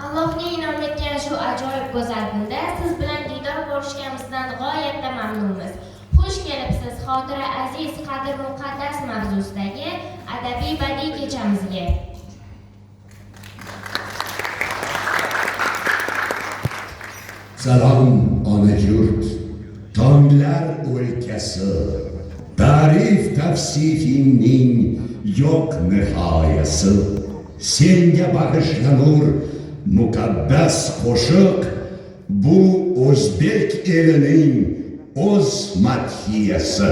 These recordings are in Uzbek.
Allohning in'om etgan shu ajoyib go'zal kunda siz bilan diydor ko'rishganimizdan g'oyatda mamnunmiz. Xush kelibsiz xotira aziz, qadr muqaddas mavzusidagi adabiy badiiy kechamizga. Salom ona yurt, tonglar o'lkasi, ta'rif tavsifingning yo'q nihoyasi. Senga bag'ishlanur muqaddas qo'shiq, bu o'zbek elining o'z madhiyasi.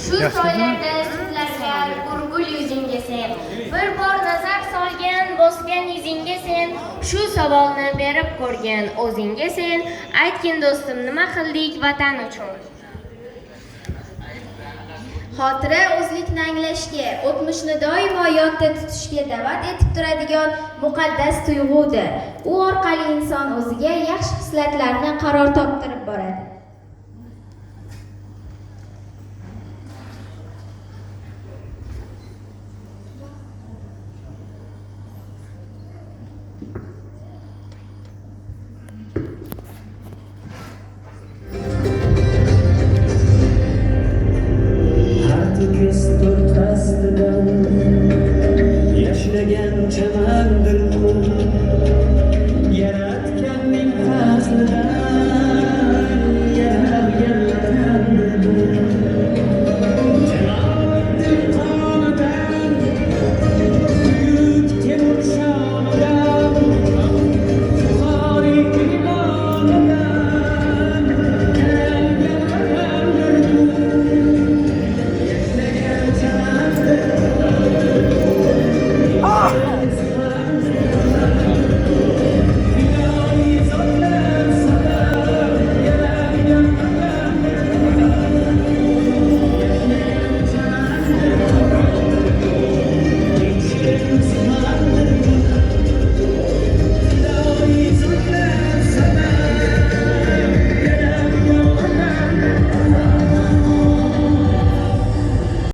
Shu soylarda suzlangan gurgul yuzingga sen, bir bor nazar solgan bosgan yuzingga sen, shu savolni berib ko'rgan o'zingga sen, aytgin do'stim nima qildik vatan uchun? Xotira o'zlikni anglashga, o'tmishni doimo yodda tutishga da'vat etib turadigan muqaddas tuyg'udir. U orqali inson o'ziga yaxshi xislatlarni qaror toptirib boradi.